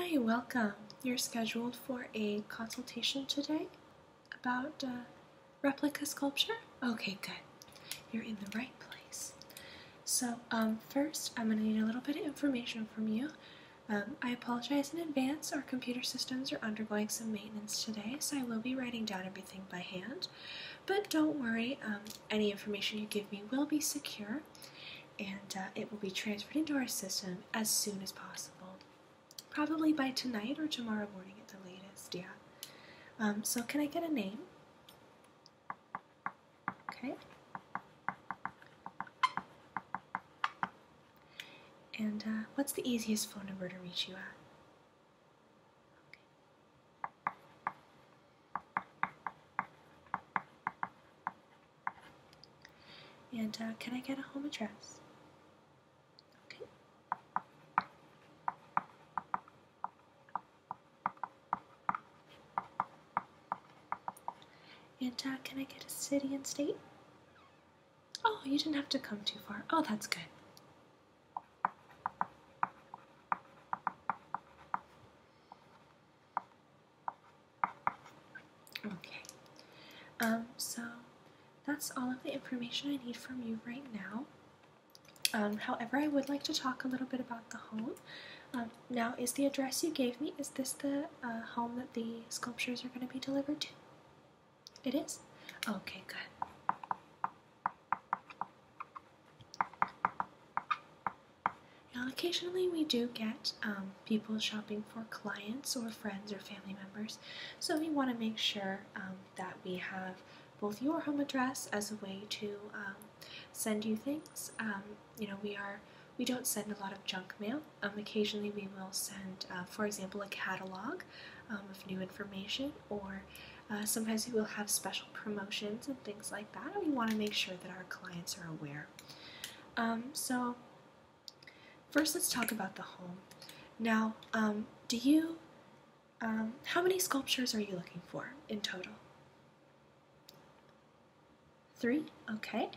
Hi, welcome. You're scheduled for a consultation today about replica sculpture? Okay, good. You're in the right place. So, first, I'm going to need a little bit of information from you. I apologize in advance. Our computer systems are undergoing some maintenance today, so I will be writing down everything by hand. But don't worry, any information you give me will be secure, and it will be transferred into our system as soon as possible. Probably by tonight or tomorrow morning at the latest, yeah. So can I get a name? Okay. And what's the easiest phone number to reach you at? Okay. And can I get a home address? Okay. And can I get a city and state? Oh, you didn't have to come too far. Oh, that's good. Okay. So that's all of the information I need from you right now. However, I would like to talk a little bit about the home. Now, is the address you gave me, is this the home that the sculptures are going to be delivered to? It is? Okay, good. Now, occasionally we do get people shopping for clients or friends or family members, so we want to make sure that we have both your home address as a way to send you things. We don't send a lot of junk mail. Occasionally we will send, for example, a catalog of new information, or sometimes we will have special promotions and things like that, and we want to make sure that our clients are aware. So first, let's talk about the home. Now, how many sculptures are you looking for in total? 3? Okay.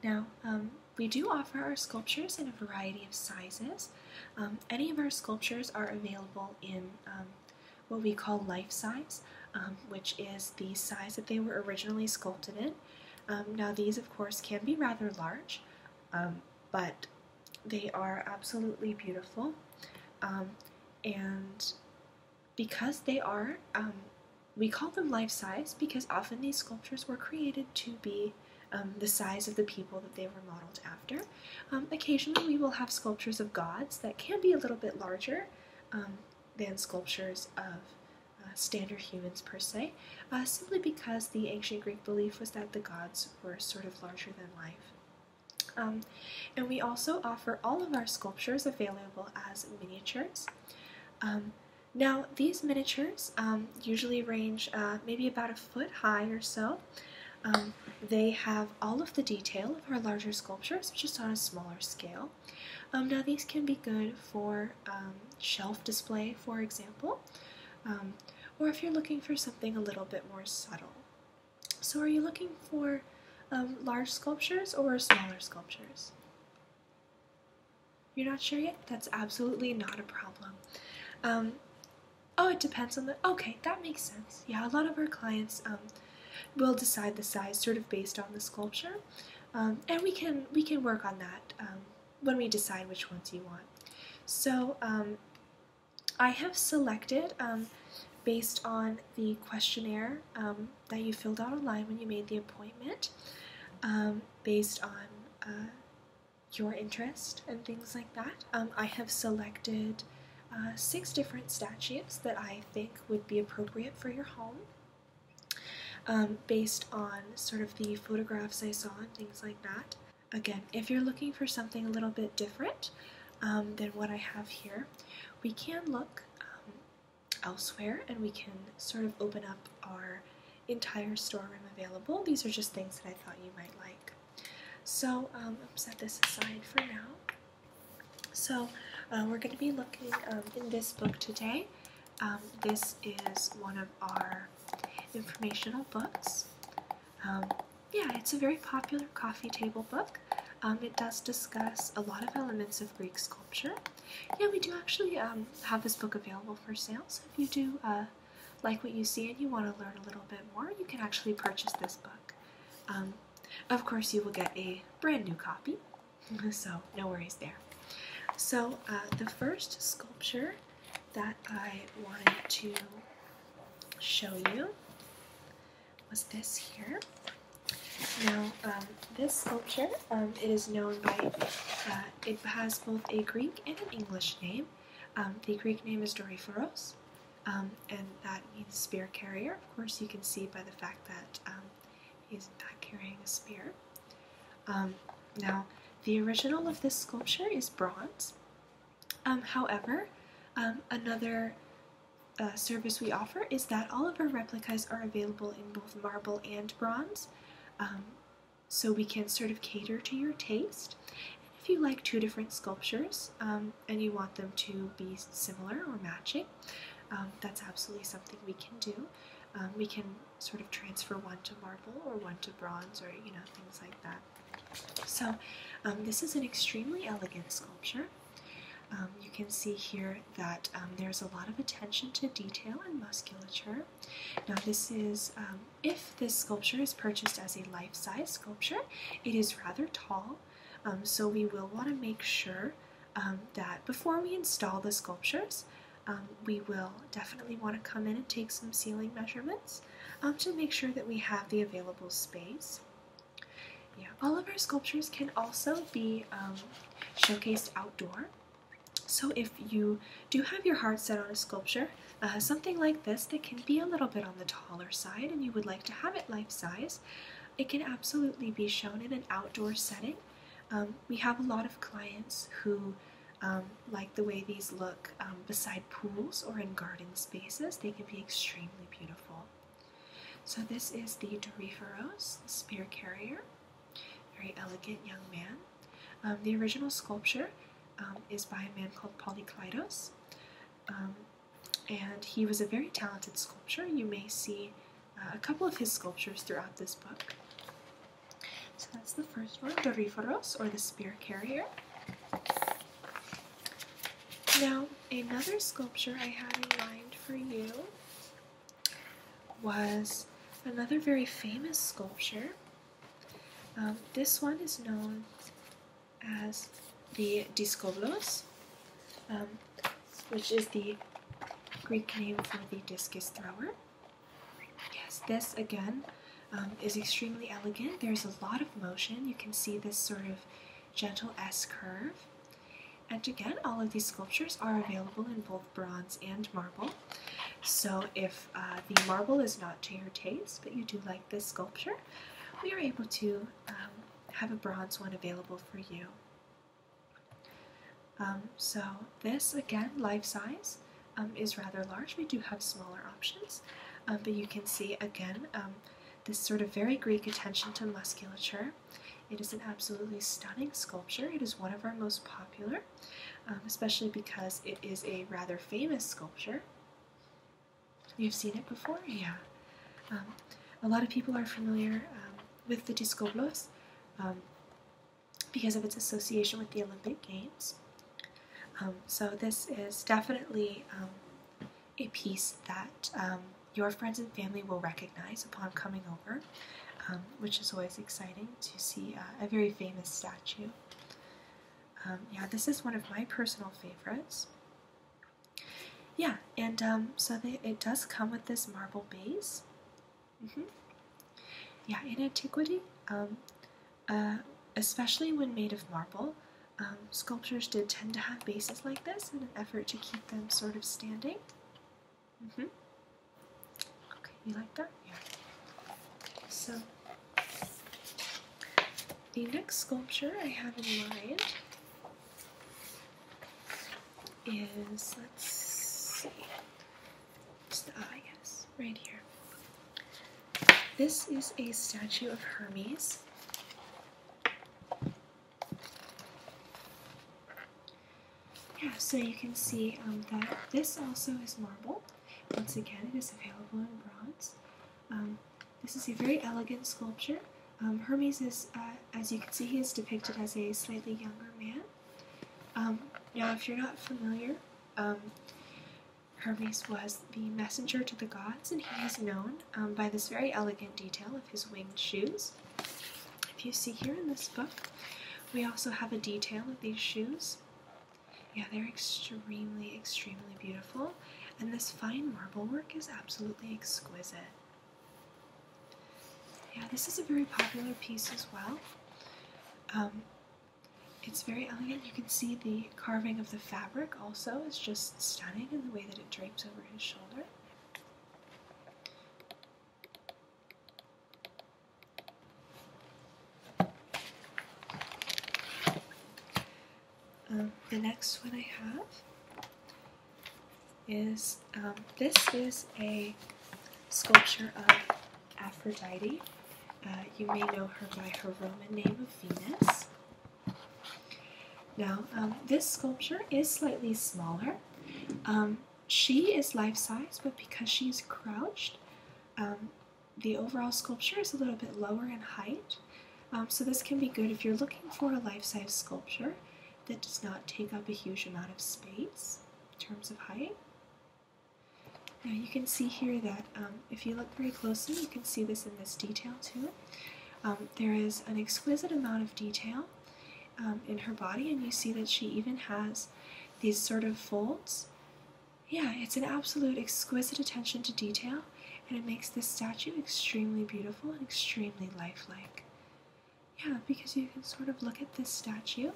Now, we do offer our sculptures in a variety of sizes. Any of our sculptures are available in what we call life size, which is the size that they were originally sculpted in. Now, these, of course, can be rather large, but they are absolutely beautiful. And because they are, we call them life size because often these sculptures were created to be the size of the people that they were modeled after. Occasionally we will have sculptures of gods that can be a little bit larger than sculptures of standard humans per se, simply because the ancient Greek belief was that the gods were sort of larger than life. And we also offer all of our sculptures available as miniatures. Now, these miniatures usually range maybe about a foot high or so. They have all of the detail of our larger sculptures, just on a smaller scale. Now, these can be good for shelf display, for example, or if you're looking for something a little bit more subtle. So are you looking for large sculptures or smaller sculptures? You're not sure yet? That's absolutely not a problem. Oh, it depends on the... Okay, that makes sense. Yeah, a lot of our clients will decide the size sort of based on the sculpture, and we can work on that when we decide which ones you want. So I have selected, based on the questionnaire that you filled out online when you made the appointment, based on your interest and things like that, I have selected 6 different statues that I think would be appropriate for your home, based on sort of the photographs I saw and things like that. Again, if you're looking for something a little bit different than what I have here, we can look elsewhere and we can sort of open up our entire storeroom available. These are just things that I thought you might like. So I'll set this aside for now. So we're going to be looking in this book today. This is one of our informational books. Yeah, it's a very popular coffee table book. It does discuss a lot of elements of Greek sculpture. Yeah, we do actually have this book available for sale, so if you do like what you see and you want to learn a little bit more, you can actually purchase this book. Of course, you will get a brand new copy, so no worries there. So the first sculpture that I wanted to show you was this here. Now, this sculpture, it is known by, it has both a Greek and an English name. The Greek name is Doryphoros, and that means spear carrier. Of course, you can see by the fact that he's in fact carrying a spear. Now, the original of this sculpture is bronze. However, another service we offer is that all of our replicas are available in both marble and bronze, so we can sort of cater to your taste. And if you like two different sculptures and you want them to be similar or matching, that's absolutely something we can do. We can sort of transfer one to marble or one to bronze, or things like that. So this is an extremely elegant sculpture. You can see here that there's a lot of attention to detail and musculature. Now this is, if this sculpture is purchased as a life-size sculpture, it is rather tall, so we will want to make sure that before we install the sculptures, we will definitely want to come in and take some ceiling measurements to make sure that we have the available space. Yeah, all of our sculptures can also be showcased outdoor. So if you do have your heart set on a sculpture, something like this that can be a little bit on the taller side and you would like to have it life-size, it can absolutely be shown in an outdoor setting. We have a lot of clients who like the way these look beside pools or in garden spaces. They can be extremely beautiful. So this is the Doryphoros, the spear carrier, very elegant young man. The original sculpture is by a man called Polykleitos, and he was a very talented sculptor. You may see a couple of his sculptures throughout this book. So that's the first one, Doryphoros, or the spear carrier. Now, another sculpture I had in mind for you was another very famous sculpture. This one is known as the diskoblos, which is the Greek name for the discus thrower. Yes, this again is extremely elegant. There's a lot of motion. You can see this sort of gentle S curve. And again, all of these sculptures are available in both bronze and marble. So if the marble is not to your taste, but you do like this sculpture, we are able to have a bronze one available for you. So this, again, life-size, is rather large. We do have smaller options, but you can see, again, this sort of very Greek attention to musculature. It is an absolutely stunning sculpture. It is one of our most popular, especially because it is a rather famous sculpture. You've seen it before? Yeah. A lot of people are familiar with the diskoblos because of its association with the Olympic Games. So this is definitely a piece that your friends and family will recognize upon coming over, which is always exciting to see a very famous statue. Yeah, this is one of my personal favorites. Yeah, and so it does come with this marble base. Yeah, in antiquity, especially when made of marble, sculptures did tend to have bases like this in an effort to keep them sort of standing. Okay, you like that? Yeah. So, the next sculpture I have in mind is, let's see, yes, right here. This is a statue of Hermes. Yeah, so you can see that this also is marble. Once again, it is available in bronze. This is a very elegant sculpture. Hermes is, as you can see, he is depicted as a slightly younger man. Now, if you're not familiar, Hermes was the messenger to the gods, and he is known by this very elegant detail of his winged shoes. If you see here in this book, we also have a detail of these shoes. Yeah, they're extremely, extremely beautiful, and this fine marble work is absolutely exquisite. Yeah, this is a very popular piece as well. It's very elegant. You can see the carving of the fabric also is just stunning in the way that it drapes over his shoulder. The next one I have is, this is a sculpture of Aphrodite. You may know her by her Roman name of Venus. Now, this sculpture is slightly smaller. She is life-size, but because she's crouched, the overall sculpture is a little bit lower in height. So this can be good if you're looking for a life-size sculpture that does not take up a huge amount of space in terms of height. Now you can see here that if you look very closely, you can see this in this detail too. There is an exquisite amount of detail in her body, and you see that she even has these sort of folds. Yeah, it's an absolute exquisite attention to detail, and it makes this statue extremely beautiful and extremely lifelike. Yeah, because you can sort of look at this statue,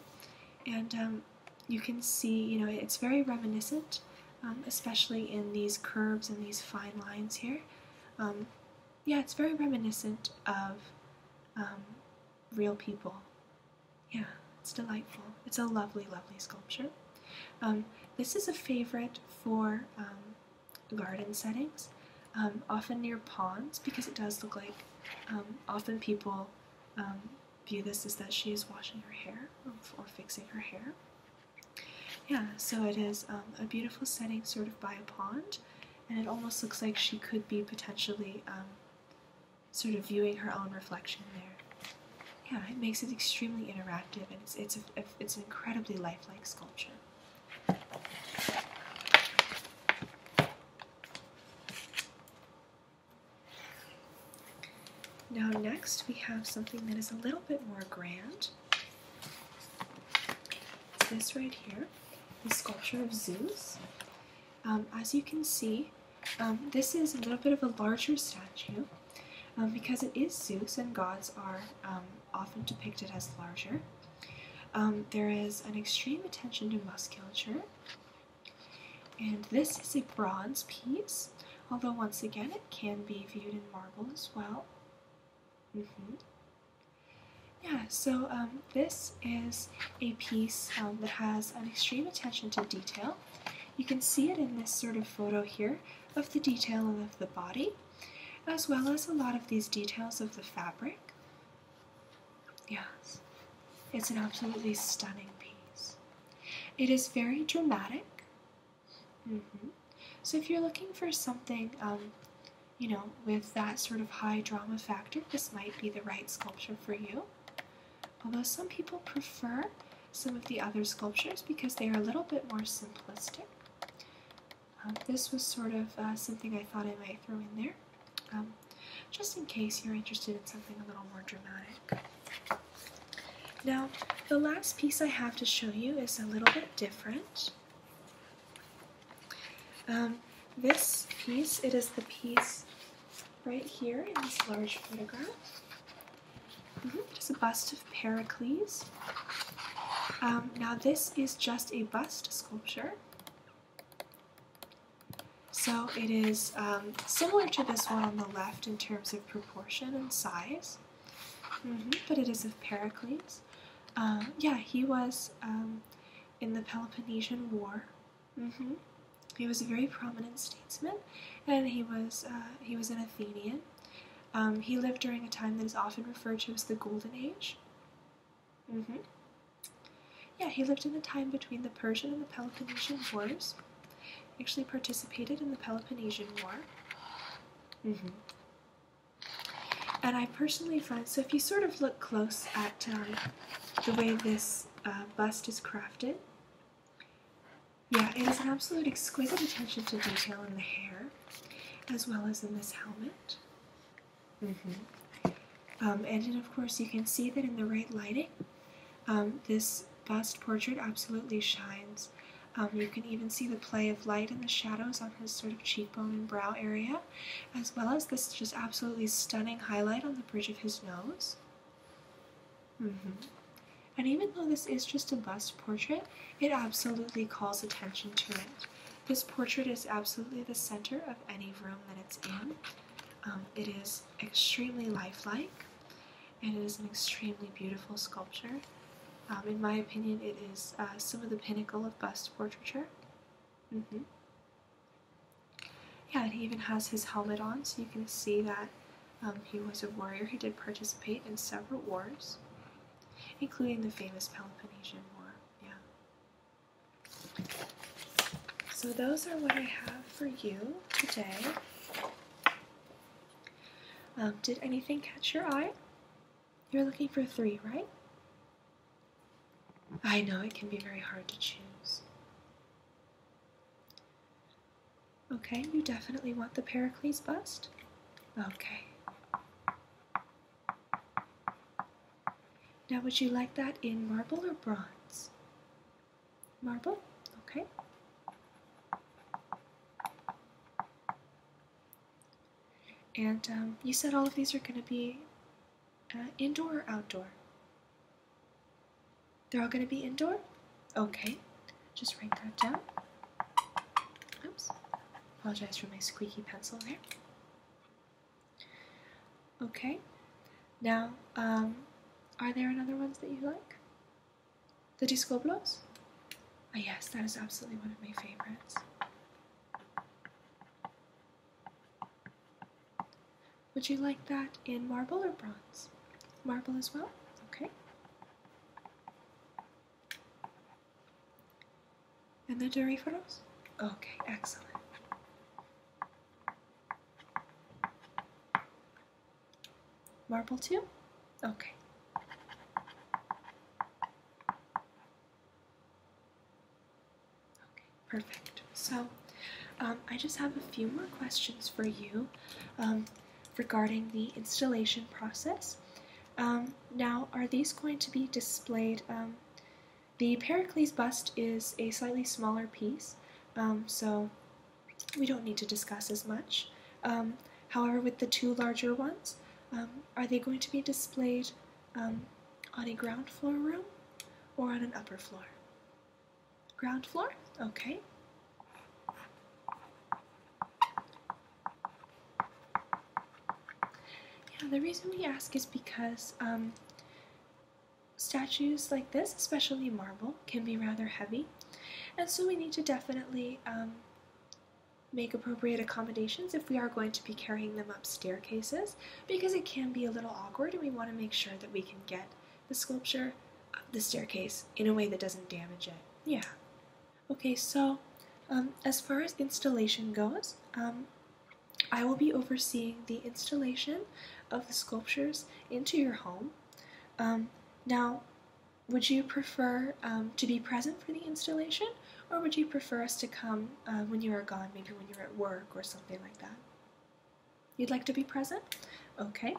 and you can see, you know, it's very reminiscent, especially in these curves and these fine lines here. Yeah, it's very reminiscent of real people. Yeah, it's delightful. It's a lovely, lovely sculpture. This is a favorite for garden settings, often near ponds, because it does look like often people view this as that she is washing her hair or fixing her hair. Yeah, so it is a beautiful setting sort of by a pond, and it almost looks like she could be potentially sort of viewing her own reflection there. Yeah, it makes it extremely interactive, and it's an incredibly lifelike sculpture. Now next we have something that is a little bit more grand. It's this right here, the sculpture of Zeus. As you can see, this is a little bit of a larger statue because it is Zeus, and gods are often depicted as larger. There is an extreme attention to musculature, and this is a bronze piece, although once again it can be viewed in marble as well. Yeah, so this is a piece that has an extreme attention to detail. You can see it in this sort of photo here of the detail of the body, as well as a lot of these details of the fabric. Yes, it's an absolutely stunning piece. It is very dramatic. So if you're looking for something, you know, with that sort of high drama factor, this might be the right sculpture for you. Although some people prefer some of the other sculptures because they are a little bit more simplistic. This was sort of something I thought I might throw in there, just in case you're interested in something a little more dramatic. Now, the last piece I have to show you is a little bit different. This piece, it is the piece right here in this large photograph. It is a bust of Pericles. Now this is just a bust sculpture. So it is similar to this one on the left in terms of proportion and size, but it is of Pericles. Yeah, he was in the Peloponnesian War. He was a very prominent statesman, and he was an Athenian. He lived during a time that is often referred to as the Golden Age. Yeah, he lived in the time between the Persian and the Peloponnesian Wars. He actually participated in the Peloponnesian War. And I personally find, so if you sort of look close at the way this bust is crafted, yeah, it is an absolute exquisite attention to detail in the hair, as well as in this helmet. And then, of course, you can see that in the right lighting, this bust portrait absolutely shines. You can even see the play of light and the shadows on his sort of cheekbone and brow area, as well as this just absolutely stunning highlight on the bridge of his nose. And even though this is just a bust portrait, it absolutely calls attention to it. This portrait is absolutely the center of any room that it's in. It is extremely lifelike, and it is an extremely beautiful sculpture. In my opinion, it is some of the pinnacle of bust portraiture. Yeah, and he even has his helmet on, so you can see that he was a warrior. He did participate in several wars, including the famous Peloponnesian War. Yeah. So those are what I have for you today. Did anything catch your eye? You're looking for 3, right? I know it can be very hard to choose. Okay, you definitely want the Pericles bust? Okay. Now, would you like that in marble or bronze? Marble? Okay. And you said all of these are going to be indoor or outdoor? They're all going to be indoor? Okay. Just write that down. Oops. Apologize for my squeaky pencil there. Okay. Now, are there any other ones that you like? The discoblos? Ah, yes, that is absolutely one of my favorites. Would you like that in marble or bronze? Marble as well? Okay. And the doríferos? Okay, excellent. Marble too? Okay. Okay, perfect. So, I just have a few more questions for you regarding the installation process. Now, are these going to be displayed? The Pericles bust is a slightly smaller piece, so we don't need to discuss as much. However, with the 2 larger ones, are they going to be displayed on a ground floor room or on an upper floor? Ground floor? Okay. Yeah, the reason we ask is because statues like this, especially marble, can be rather heavy, and so we need to definitely make appropriate accommodations if we are going to be carrying them up staircases, because it can be a little awkward and we want to make sure that we can get the sculpture up the staircase in a way that doesn't damage it. Yeah. Okay, so as far as installation goes, I will be overseeing the installation of the sculptures into your home. Now, would you prefer to be present for the installation, or would you prefer us to come when you are gone, maybe when you're at work or something like that? You'd like to be present? Okay.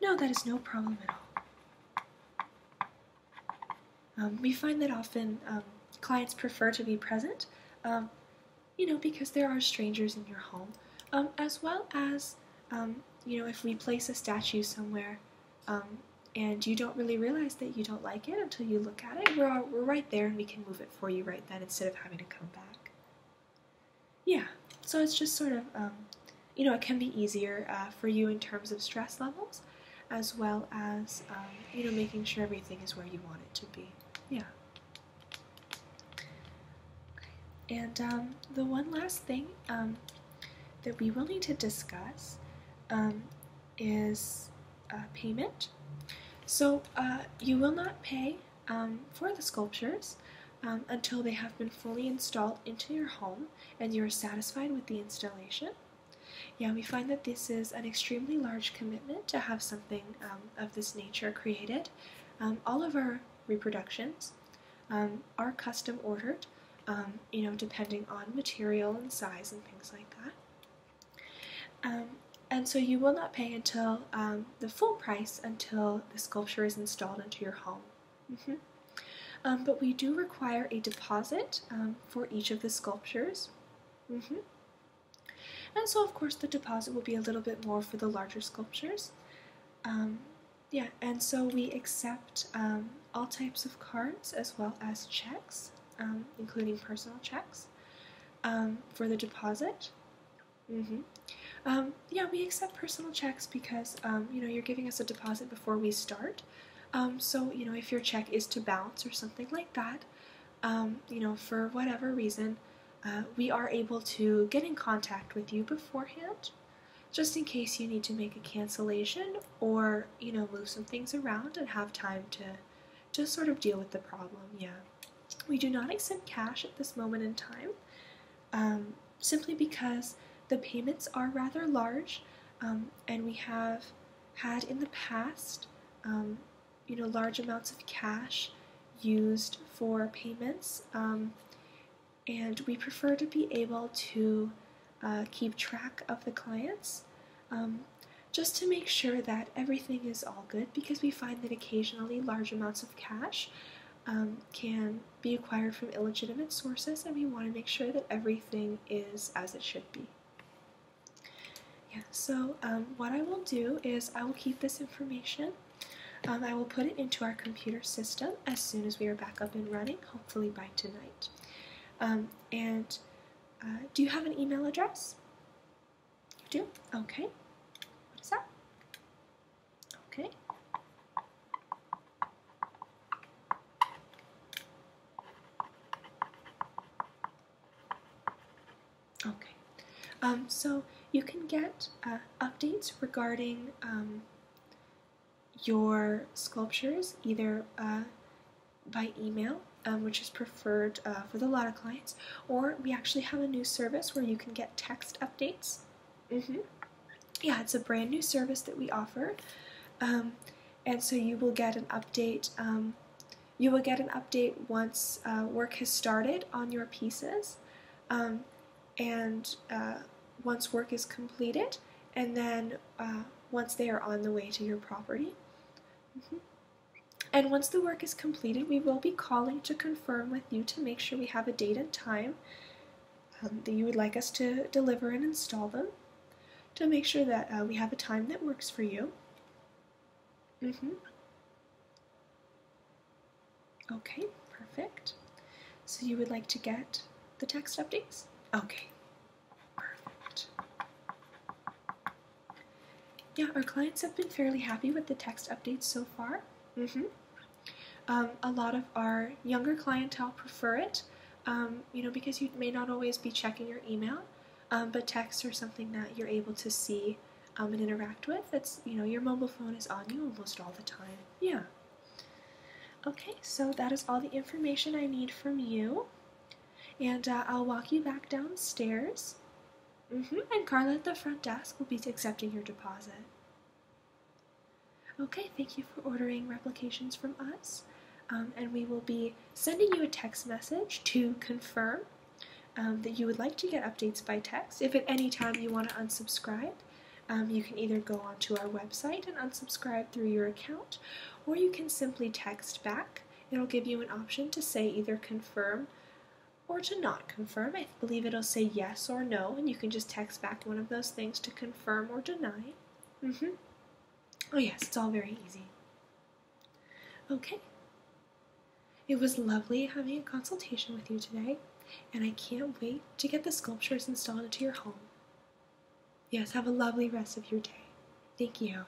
No, that is no problem at all. We find that often clients prefer to be present, because there are strangers in your home, as well as, if we place a statue somewhere and you don't really realize that you don't like it until you look at it, we're right there and we can move it for you right then instead of having to come back. Yeah, so it's just sort of, it can be easier for you in terms of stress levels, as well as, making sure everything is where you want it to be. Yeah. And the one last thing that we will need to discuss is payment. So you will not pay for the sculptures until they have been fully installed into your home and you are satisfied with the installation. Yeah, we find that this is an extremely large commitment to have something of this nature created. All of our reproductions are custom ordered, depending on material and size and things like that. And so you will not pay until the full price until the sculpture is installed into your home. But we do require a deposit for each of the sculptures. And so, of course, the deposit will be a little bit more for the larger sculptures. Yeah, and so we accept all types of cards as well as checks, including personal checks, for the deposit. Yeah, we accept personal checks because, you're giving us a deposit before we start. So, if your check is to bounce or something like that, for whatever reason, we are able to get in contact with you beforehand, just in case you need to make a cancellation or, move some things around and have time to sort of deal with the problem, yeah. We do not accept cash at this moment in time, simply because the payments are rather large, and we have had in the past, large amounts of cash used for payments, and we prefer to be able to keep track of the clients, just to make sure that everything is all good, because we find that occasionally large amounts of cash can be acquired from illegitimate sources, and we want to make sure that everything is as it should be. Yeah, so what I will do is I will keep this information. I will put it into our computer system as soon as we are back up and running, hopefully by tonight. And do you have an email address? You do? Okay. What is that? Okay. Okay. So you can get updates regarding your sculptures either by email, which is preferred for the lot of clients, or we actually have a new service where you can get text updates. Yeah, it's a brand new service that we offer, and so you will get an update. You will get an update once work has started on your pieces, and once work is completed, and then once they are on the way to your property. And once the work is completed, we will be calling to confirm with you to make sure we have a date and time that you would like us to deliver and install them, to make sure that we have a time that works for you. Okay, perfect. So you would like to get the text updates? Okay, perfect. Yeah, our clients have been fairly happy with the text updates so far. A lot of our younger clientele prefer it, because you may not always be checking your email, but texts are something that you're able to see and interact with. It's, your mobile phone is on you almost all the time. Yeah. Okay, so that is all the information I need from you, and I'll walk you back downstairs, and Carla at the front desk will be accepting your deposit. Okay, thank you for ordering replications from us, and we will be sending you a text message to confirm that you would like to get updates by text. If at any time you want to unsubscribe, you can either go onto our website and unsubscribe through your account, or you can simply text back. It'll give you an option to say either confirm or to not confirm. I believe it'll say yes or no, and you can just text back one of those things to confirm or deny. Oh yes, it's all very easy. Okay. It was lovely having a consultation with you today, and I can't wait to get the sculptures installed into your home. Yes, have a lovely rest of your day. Thank you.